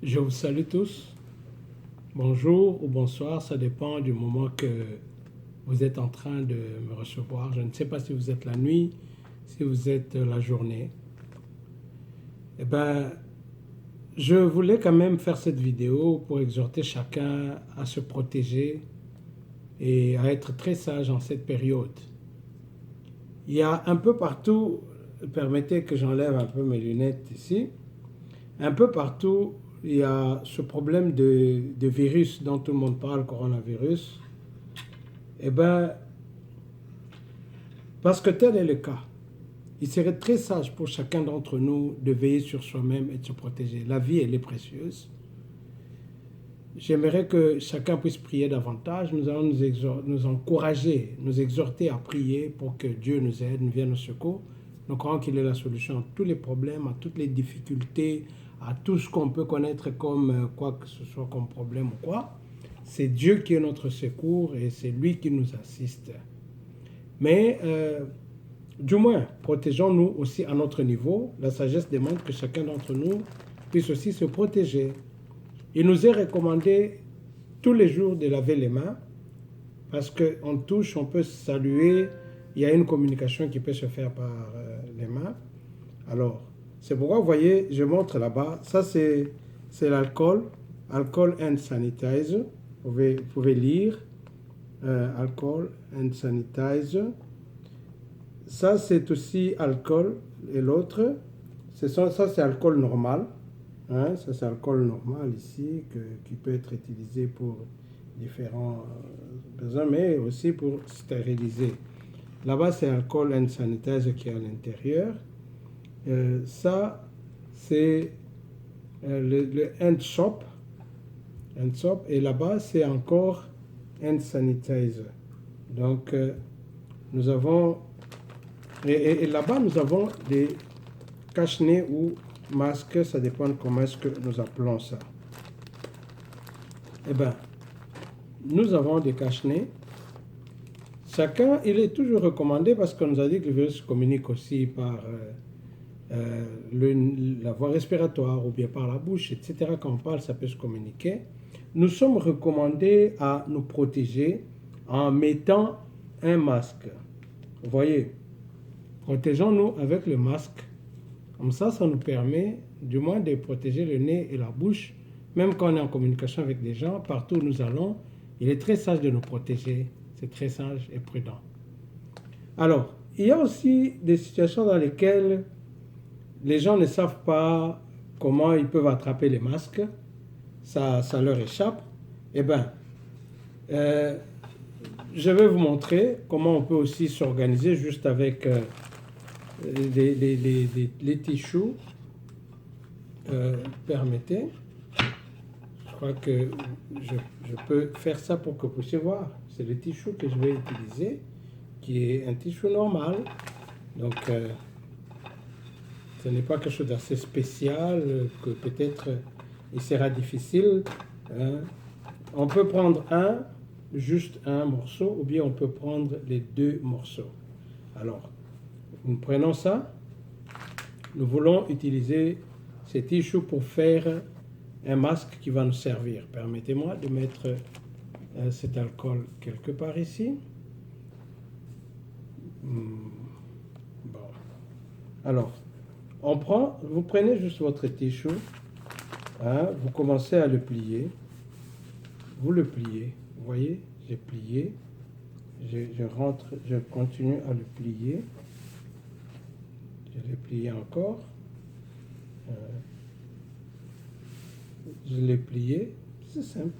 Je vous salue tous. Bonjour ou bonsoir, ça dépend du moment que vous êtes en train de me recevoir. Je ne sais pas si vous êtes la nuit, si vous êtes la journée. Eh bien, je voulais quand même faire cette vidéo pour exhorter chacun à se protéger et à être très sage en cette période. Il y a un peu partout, permettez que j'enlève un peu mes lunettes ici, un peu partout, il y a ce problème de virus dont tout le monde parle, coronavirus. Eh bien, parce que tel est le cas, il serait très sage pour chacun d'entre nous de veiller sur soi-même et de se protéger. La vie, elle est précieuse. J'aimerais que chacun puisse prier davantage. Nous allons nous encourager, nous exhorter à prier pour que Dieu nous aide, nous vienne au secours. Nous croyons qu'il est la solution à tous les problèmes, à toutes les difficultés, à tout ce qu'on peut connaître comme quoi que ce soit comme problème ou quoi. C'est Dieu qui est notre secours et c'est lui qui nous assiste. Mais du moins, protégeons-nous aussi à notre niveau. La sagesse demande que chacun d'entre nous puisse aussi se protéger. Il nous est recommandé tous les jours de laver les mains parce qu'on touche, on peut saluer, il y a une communication qui peut se faire par les mains. Alors, c'est pourquoi, vous voyez, je montre là-bas, ça c'est l'alcool, alcohol and sanitizer. Vous pouvez lire, alcohol and sanitizer. Ça c'est aussi alcool et l'autre, ça c'est alcool normal. Hein, ça c'est alcool normal ici qui peut être utilisé pour différents besoins, mais aussi pour stériliser. Là-bas c'est alcool and sanitizer qui est à l'intérieur. Ça c'est le hand soap, et là-bas c'est encore hand sanitizer. Donc nous avons et là-bas nous avons des cache-nez ou masque, ça dépend de comment est-ce que nous appelons ça. Eh bien, nous avons des cache-nez. Chacun, il est toujours recommandé parce qu'on nous a dit que le virus communique aussi par la voie respiratoire ou bien par la bouche, etc. Quand on parle, ça peut se communiquer. Nous sommes recommandés à nous protéger en mettant un masque. Vous voyez, protégeons-nous avec le masque. Comme ça nous permet du moins de protéger le nez et la bouche, même quand on est en communication avec des gens, partout où nous allons, il est très sage de nous protéger, c'est très sage et prudent. Alors, il y a aussi des situations dans lesquelles les gens ne savent pas comment ils peuvent attraper les masques, ça leur échappe. Eh bien, je vais vous montrer comment on peut aussi s'organiser juste avec les tissus. Permettez, je crois que je peux faire ça pour que vous puissiez voir. C'est le tissu que je vais utiliser, qui est un tissu normal. Donc, ce n'est pas quelque chose d'assez spécial, que peut-être il sera difficile. Hein. On peut prendre juste un morceau, ou bien on peut prendre les deux morceaux. Alors, nous prenons ça. Nous voulons utiliser ces tissus pour faire un masque qui va nous servir. Permettez-moi de mettre cet alcool quelque part ici. Bon. Alors, vous prenez juste votre tissu, hein, vous commencez à le plier, vous le pliez, vous voyez, j'ai plié, je continue à le plier, je l'ai plié encore. Je l'ai plié, c'est simple,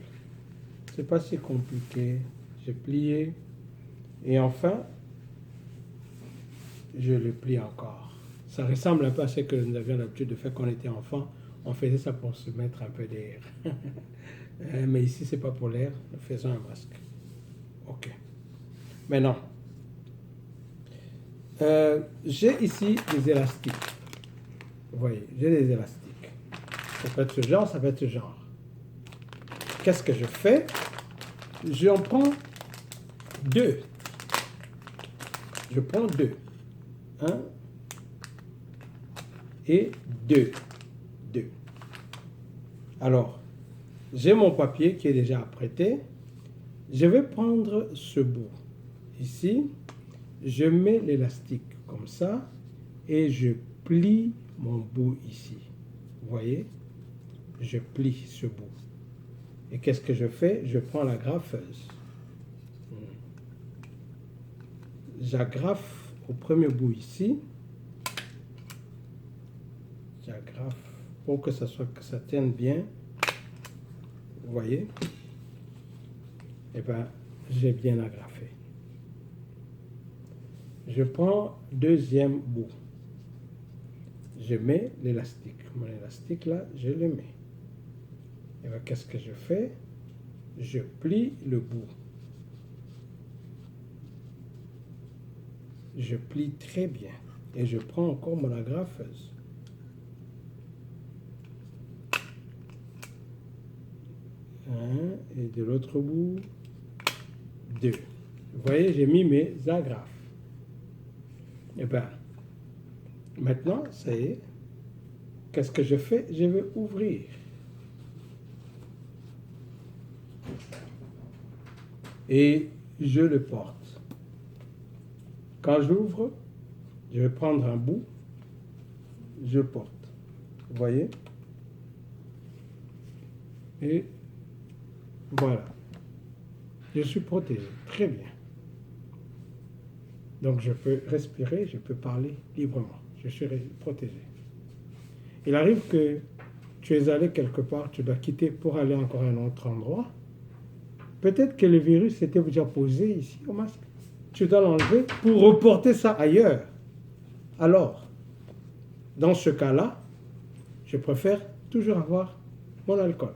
c'est pas si compliqué. J'ai plié et enfin je le plie encore. Ça ressemble un peu à ce que nous avions l'habitude de faire quand on était enfant. On faisait ça pour se mettre un peu d'air. Mais ici c'est pas pour l'air, nous faisons un masque. Ok. Maintenant, j'ai ici des élastiques. Vous voyez, j'ai des élastiques. Ça peut être ce genre, ça peut être ce genre. Qu'est-ce que je fais? J'en prends deux. Je prends deux. Un et deux. Alors, j'ai mon papier qui est déjà apprêté. Je vais prendre ce bout ici. Je mets l'élastique comme ça et je plie mon bout ici. Vous voyez? Je plie ce bout. Et qu'est-ce que je fais? Je prends la graffeuse. J'agrafe au premier bout ici. J'agrafe pour que ça tienne bien. Vous voyez? Et bien, j'ai bien agrafé. Je prends deuxième bout. Je mets l'élastique. Mon élastique là, je le mets. Et bien, qu'est-ce que je fais? Je plie le bout. Je plie très bien. Et je prends encore mon agrafeuse. Un, et de l'autre bout, deux. Vous voyez, j'ai mis mes agrafes. Et bien, maintenant, ça y est. Qu'est-ce que je fais? Je vais ouvrir. Et je le porte. Quand j'ouvre, je vais prendre un bout, je porte. Vous voyez? Et voilà. Je suis protégé. Très bien. Donc je peux respirer, je peux parler librement. Je suis protégé. Il arrive que tu es allé quelque part, tu dois quitter pour aller encore à un autre endroit. Peut-être que le virus s'était déjà posé ici au masque. Tu dois l'enlever pour reporter ça ailleurs. Alors, dans ce cas-là, je préfère toujours avoir mon alcool.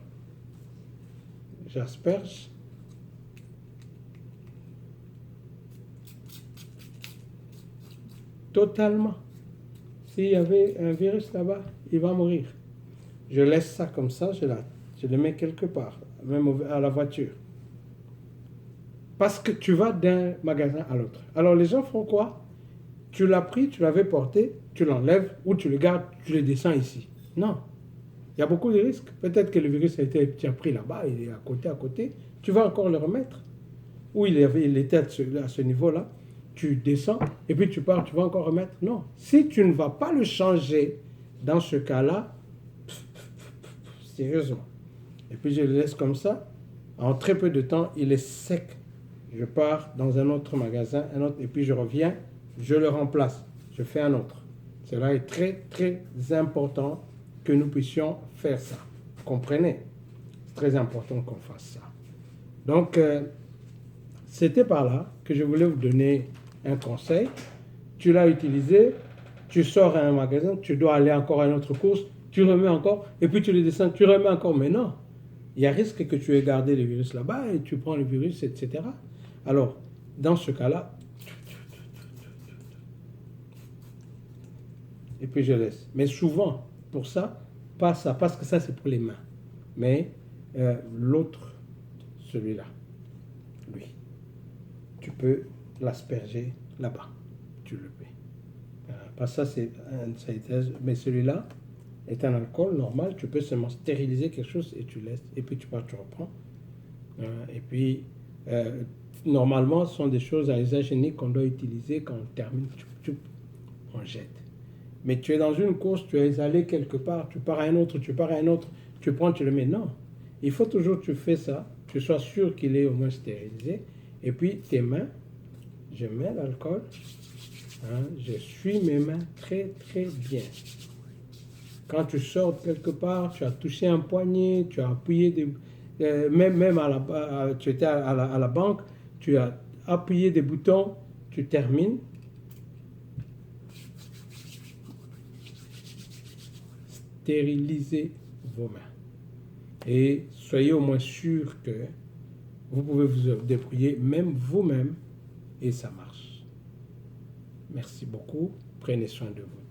J'asperge. Totalement. S'il y avait un virus là-bas, il va mourir. Je laisse ça comme ça, je le mets quelque part, même à la voiture. Parce que tu vas d'un magasin à l'autre. Alors les gens font quoi? Tu l'as pris, tu l'avais porté, tu l'enlèves ou tu le gardes, tu le descends ici. Non. Il y a beaucoup de risques. Peut-être que le virus tu as pris là-bas, il est à côté. Tu vas encore le remettre. Ou il était à ce niveau-là. Tu descends et puis tu pars, tu vas encore remettre. Non. Si tu ne vas pas le changer dans ce cas-là, sérieusement. Et puis je le laisse comme ça. En très peu de temps, il est sec. Je pars dans un autre magasin, et puis je reviens, je le remplace. Je fais un autre. Cela est très, très important que nous puissions faire ça. Comprenez? C'est très important qu'on fasse ça. Donc, c'était par là que je voulais vous donner un conseil. Tu l'as utilisé, tu sors à un magasin, tu dois aller encore à une autre course, tu remets encore, et puis tu le descends, tu remets encore. Mais non, il y a risque que tu aies gardé le virus là-bas et tu prends le virus, etc. Alors, dans ce cas-là, et puis je laisse. Mais souvent, pour ça, pas ça, parce que ça c'est pour les mains. Mais l'autre, celui-là, lui, tu peux l'asperger là-bas. Tu le peux. Parce que ça c'est un sanitaire, mais celui-là est un alcool normal. Tu peux seulement stériliser quelque chose et tu laisses. Et puis tu reprends. Et puis, normalement, ce sont des choses à usage unique qu'on doit utiliser quand on termine. On jette. Mais tu es dans une course, tu es allé quelque part, tu pars à un autre, tu prends, tu le mets. Non. Il faut toujours que tu fais ça, tu sois sûr qu'il est au moins stérilisé. Et puis tes mains, je mets l'alcool, je suis mes mains très très bien. Quand tu sors quelque part, tu as touché un poignet, tu as appuyé même tu étais à la banque, tu as appuyé des boutons, tu termines. Stérilisez vos mains. Et soyez au moins sûr que vous pouvez vous débrouiller même vous-même et ça marche. Merci beaucoup. Prenez soin de vous.